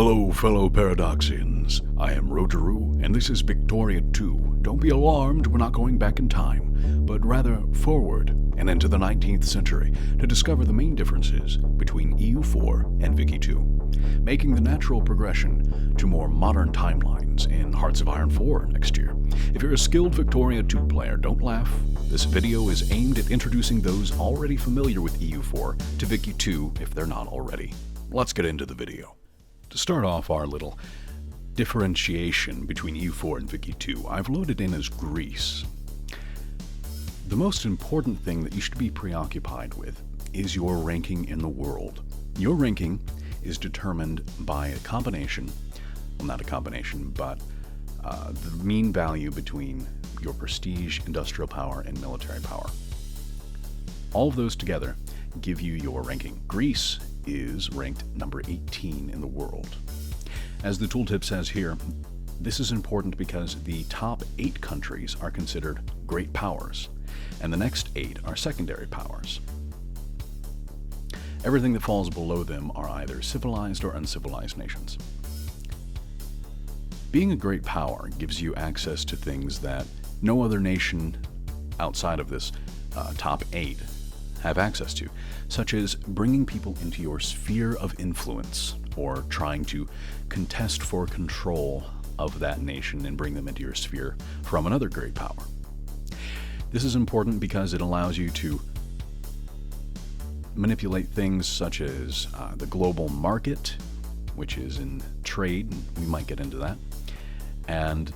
Hello, fellow Paradoxians. I am Rojiru, and this is Victoria 2. Don't be alarmed, we're not going back in time, but rather forward and into the 19th century to discover the main differences between EU4 and Vicky 2, making the natural progression to more modern timelines in Hearts of Iron 4 next year. If you're a skilled Victoria 2 player, don't laugh. This video is aimed at introducing those already familiar with EU4 to Vicky 2 if they're not already. Let's get into the video. To start off our little differentiation between EU4 and Vicky 2, I've loaded in as Greece. The most important thing that you should be preoccupied with is your ranking in the world. Your ranking is determined by a combination, well, not a combination, but the mean value between your prestige, industrial power, and military power. All of those together give you your ranking. Greece is ranked number 18 in the world. As the tooltip says here, this is important because the top 8 countries are considered great powers, and the next 8 are secondary powers. Everything that falls below them are either civilized or uncivilized nations. Being a great power gives you access to things that no other nation outside of this top 8 have access to, such as bringing people into your sphere of influence or trying to contest for control of that nation and bring them into your sphere from another great power. This is important because it allows you to manipulate things such as the global market, which is in trade, and we might get into that, and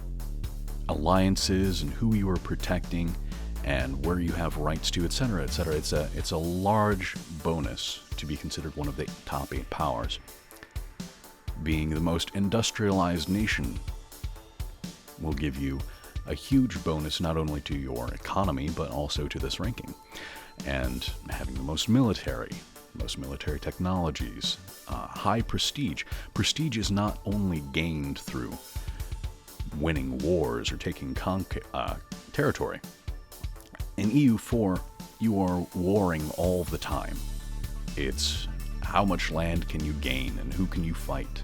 alliances and who you are protecting and where you have rights to, etc., etc. It's a large bonus to be considered one of the top 8 powers. Being the most industrialized nation will give you a huge bonus not only to your economy but also to this ranking. And having the most military technologies, high prestige. Prestige is not only gained through winning wars or taking territory. In EU4, you are warring all the time. It's how much land can you gain and who can you fight.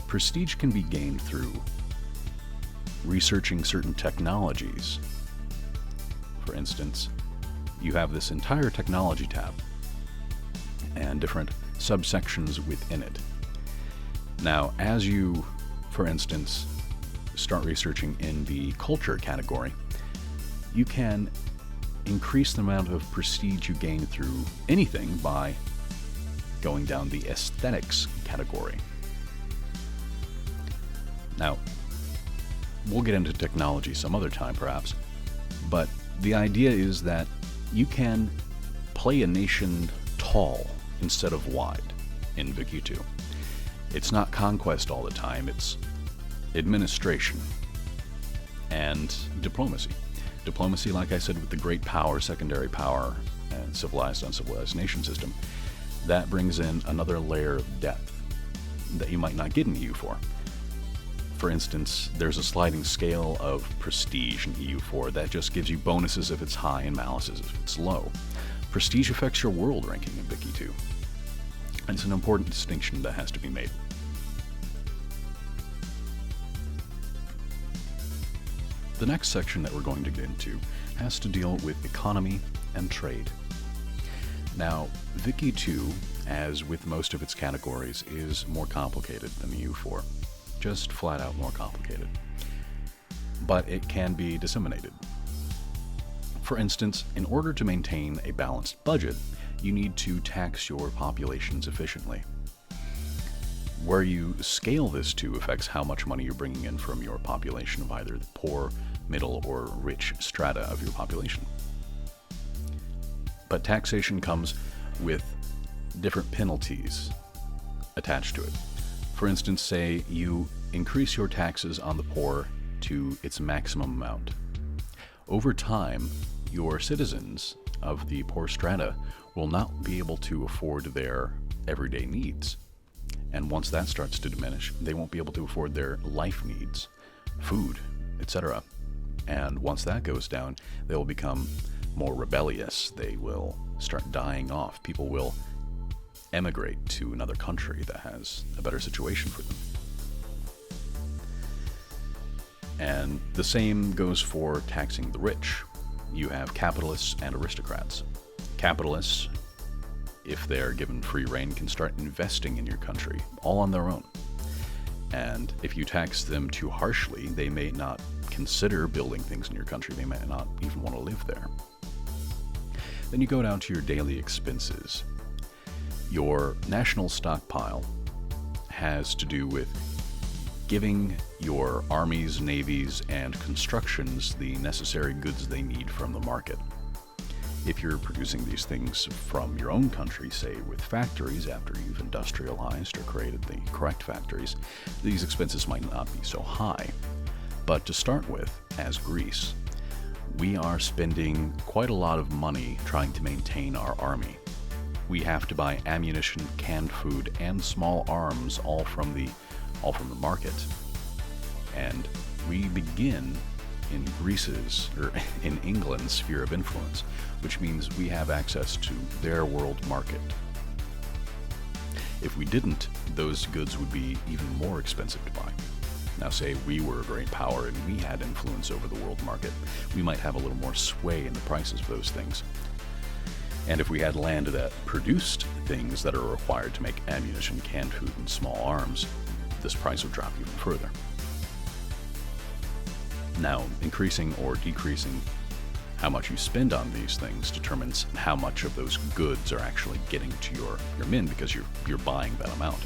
Prestige can be gained through researching certain technologies. For instance, you have this entire technology tab and different subsections within it. Now, as you, for instance, start researching in the culture category, you can increase the amount of prestige you gain through anything by going down the aesthetics category. Now, we'll get into technology some other time perhaps, but the idea is that you can play a nation tall instead of wide in Vicky 2. It's not conquest all the time, it's administration and diplomacy. Diplomacy, like I said, with the great power, secondary power, and civilized, uncivilized nation system, that brings in another layer of depth that you might not get in EU4. For instance, there's a sliding scale of prestige in EU4 that just gives you bonuses if it's high and maluses if it's low. Prestige affects your world ranking in Vicky 2. And it's an important distinction that has to be made. The next section that we're going to get into has to deal with economy and trade. Now, Vicky 2, as with most of its categories, is more complicated than EU4. Just flat out more complicated. But it can be disseminated. For instance, in order to maintain a balanced budget, you need to tax your populations efficiently. Where you scale this to affects how much money you're bringing in from your population of either the poor, middle, or rich strata of your population. But taxation comes with different penalties attached to it. For instance, say you increase your taxes on the poor to its maximum amount. Over time, your citizens of the poor strata will not be able to afford their everyday needs. And once that starts to diminish, they won't be able to afford their life needs, food, etc. And once that goes down, they will become more rebellious. They will start dying off. People will emigrate to another country that has a better situation for them. And the same goes for taxing the rich. You have capitalists and aristocrats. Capitalists, if they're given free rein, can start investing in your country all on their own. And if you tax them too harshly, they may not consider building things in your country. They may not even want to live there. Then you go down to your daily expenses. Your national stockpile has to do with giving your armies, navies, and constructions the necessary goods they need from the market. If you're producing these things from your own country, say with factories after you've industrialized or created the correct factories, these expenses might not be so high. But to start with, as Greece, we are spending quite a lot of money trying to maintain our army. We have to buy ammunition, canned food, and small arms all from the market. And we begin in in England's sphere of influence, which means we have access to their world market. If we didn't, those goods would be even more expensive to buy. Now, say we were a great power and we had influence over the world market, we might have a little more sway in the prices of those things. And if we had land that produced things that are required to make ammunition, canned food, and small arms, this price would drop even further. Now, increasing or decreasing how much you spend on these things determines how much of those goods are actually getting to your men, because you're buying that amount.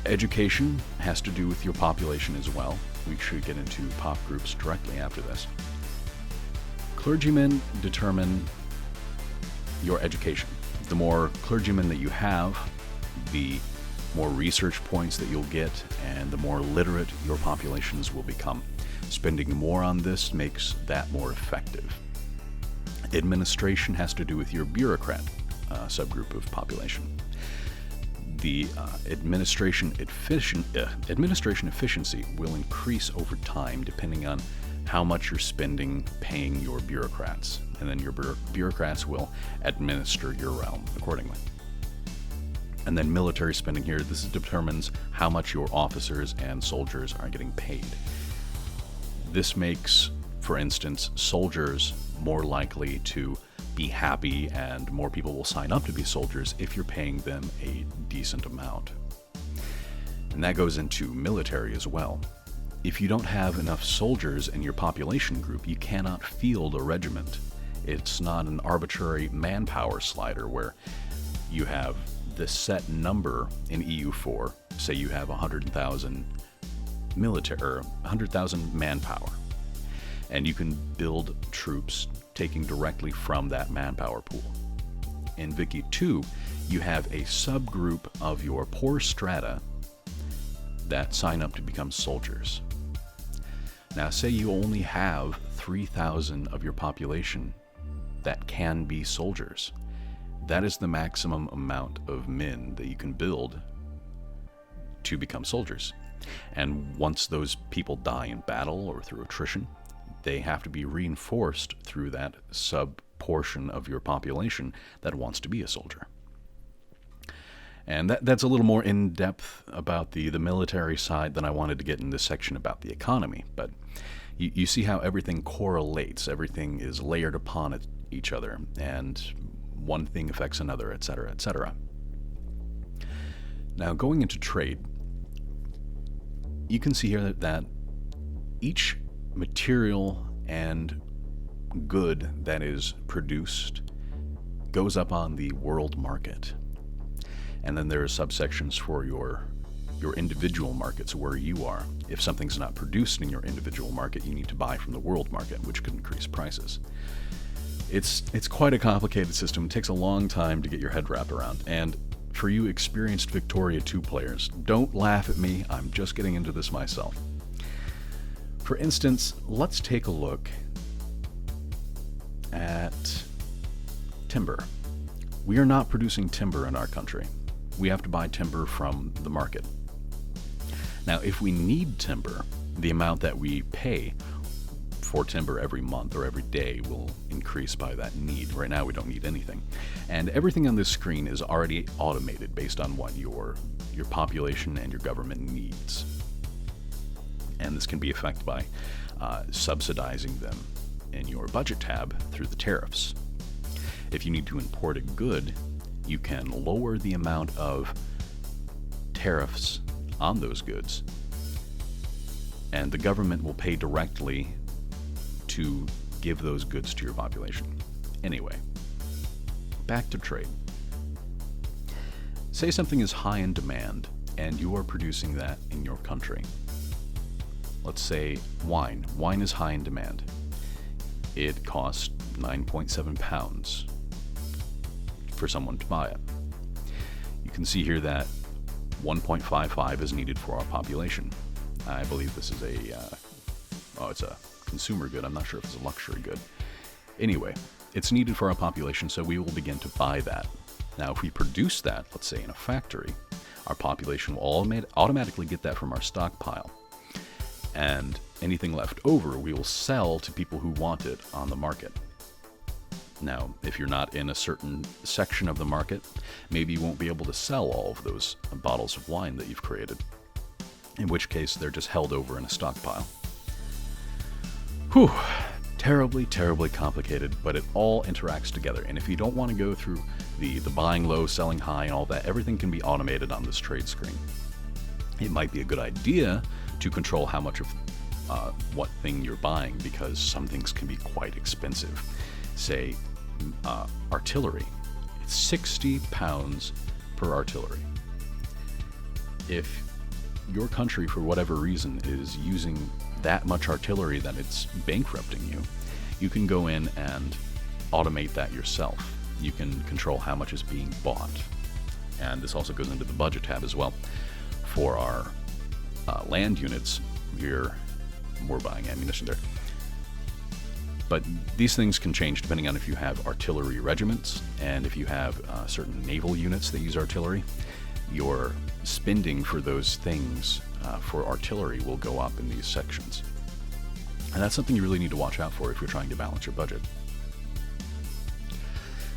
Education has to do with your population as well. We should get into pop groups directly after this. Clergymen determine your education. The more clergymen that you have, the more research points that you'll get, and the more literate your populations will become. Spending more on this makes that more effective. Administration has to do with your bureaucrat subgroup of population. The administration efficiency will increase over time depending on how much you're spending paying your bureaucrats, and then your bureaucrats will administer your realm accordingly. And then military spending here, this determines how much your officers and soldiers are getting paid. This makes, for instance, soldiers more likely to be happy, and more people will sign up to be soldiers if you're paying them a decent amount. And that goes into military as well. If you don't have enough soldiers in your population group, you cannot field a regiment. It's not an arbitrary manpower slider where you have this set number in EU4. Say you have 100,000 military, or 100,000 manpower, and you can build troops taking directly from that manpower pool. In Wiki 2, you have a subgroup of your poor strata that sign up to become soldiers. Now, say you only have 3,000 of your population that can be soldiers. That is the maximum amount of men that you can build to become soldiers. And once those people die in battle or through attrition, they have to be reinforced through that sub-portion of your population that wants to be a soldier. And that's a little more in-depth about the military side than I wanted to get in this section about the economy. But you see how everything correlates. Everything is layered upon each other, and one thing affects another, etc., etc. Now, going into trade, you can see here that each material and good that is produced goes up on the world market. And then there are subsections for your individual markets where you are. If something's not produced in your individual market, you need to buy from the world market, which could increase prices. It's quite a complicated system. It takes a long time to get your head wrapped around. And for you experienced Victoria 2 players, don't laugh at me. I'm just getting into this myself. For instance, let's take a look at timber. We are not producing timber in our country. We have to buy timber from the market. Now, if we need timber, the amount that we pay for timber every month or every day will increase by that need. Right now we don't need anything. And everything on this screen is already automated based on what your population and your government needs. And this can be affected by subsidizing them in your budget tab through the tariffs. If you need to import a good, you can lower the amount of tariffs on those goods, and the government will pay directly to give those goods to your population. Anyway, back to trade. Say something is high in demand and you are producing that in your country. Let's say wine. Wine is high in demand. It costs 9.7 pounds for someone to buy it. You can see here that 1.55 is needed for our population. I believe this is it's a consumer good. I'm not sure if it's a luxury good. Anyway, it's needed for our population, so we will begin to buy that. Now, if we produce that, let's say in a factory, our population will automatically get that from our stockpile. And anything left over, we will sell to people who want it on the market. Now, if you're not in a certain section of the market, maybe you won't be able to sell all of those bottles of wine that you've created, in which case they're just held over in a stockpile. Whew, terribly, terribly complicated, but it all interacts together. And if you don't want to go through the buying low, selling high, and all that, everything can be automated on this trade screen. It might be a good idea to control how much of what thing you're buying, because some things can be quite expensive. Say, artillery. It's 60 pounds per artillery. If your country, for whatever reason, is using that much artillery that it's bankrupting you, you can go in and automate that yourself. You can control how much is being bought. And this also goes into the budget tab as well. For our land units, we're buying ammunition there. But these things can change depending on if you have artillery regiments and if you have certain naval units that use artillery. Your spending for those things for artillery will go up in these sections. And that's something you really need to watch out for if you're trying to balance your budget.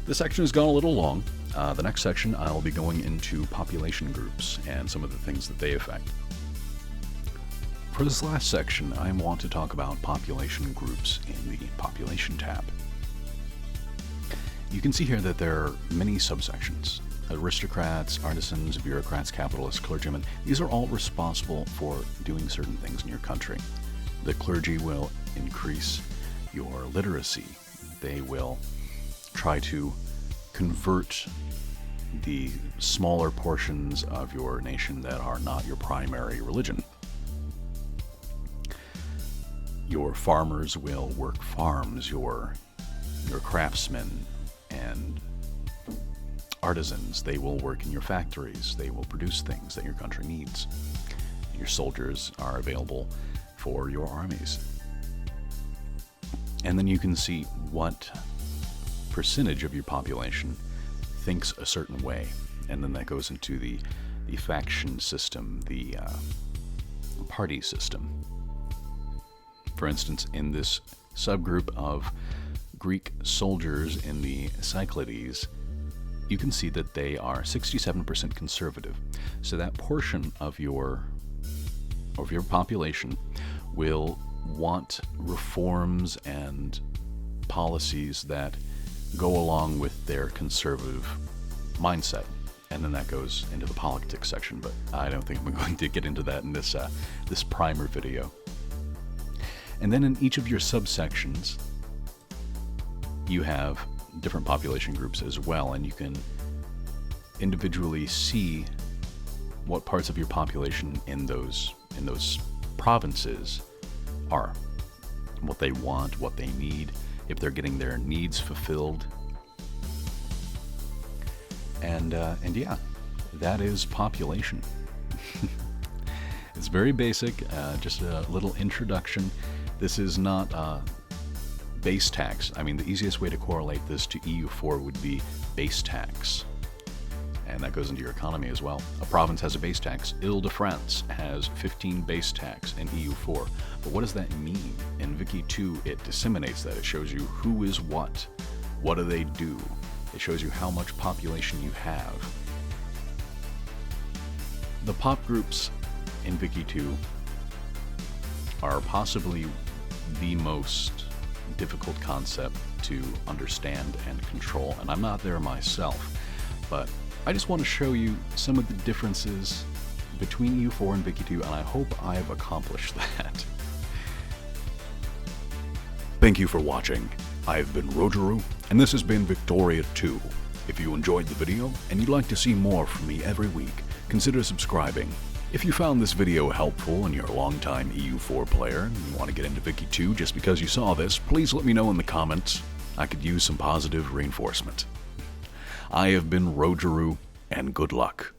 This section has gone a little long. The next section, I'll be going into population groups and some of the things that they affect. For this last section, I want to talk about population groups in the population tab. You can see here that there are many subsections. Aristocrats, artisans, bureaucrats, capitalists, clergymen. These are all responsible for doing certain things in your country. The clergy will increase your literacy. They will try to convert the smaller portions of your nation that are not your primary religion. Your farmers will work farms, your craftsmen and artisans, they will work in your factories, they will produce things that your country needs. Your soldiers are available for your armies. And then you can see what percentage of your population thinks a certain way, and then that goes into the faction system, the party system. For instance, in this subgroup of Greek soldiers in the Cyclades, you can see that they are 67% conservative. So that portion of your population will want reforms and policies that go along with their conservative mindset. And then that goes into the politics section, but I don't think I'm going to get into that in this primer video. And then in each of your subsections, you have different population groups as well, and you can individually see what parts of your population in those provinces are, what they want, what they need, if they're getting their needs fulfilled. And yeah, that is population. It's very basic, just a little introduction. This is not base tax. I mean, the easiest way to correlate this to EU4 would be base tax. and that goes into your economy as well. A province has a base tax. Ile-de-France has 15 base tax in EU4. But what does that mean? In Wiki 2, it disseminates that. It shows you who is what do they do. It shows you how much population you have. The pop groups in Wiki 2 are possibly the most difficult concept to understand and control, and I'm not there myself, but I just want to show you some of the differences between EU4 and Wiki 2, and I hope I've accomplished that. Thank you for watching. I've been Rojiru, and this has been Victoria 2. If you enjoyed the video and you'd like to see more from me every week, consider subscribing. If you found this video helpful and you're a longtime EU4 player and you want to get into Wiki 2 just because you saw this, please let me know in the comments. I could use some positive reinforcement. I have been Rojiru, and good luck.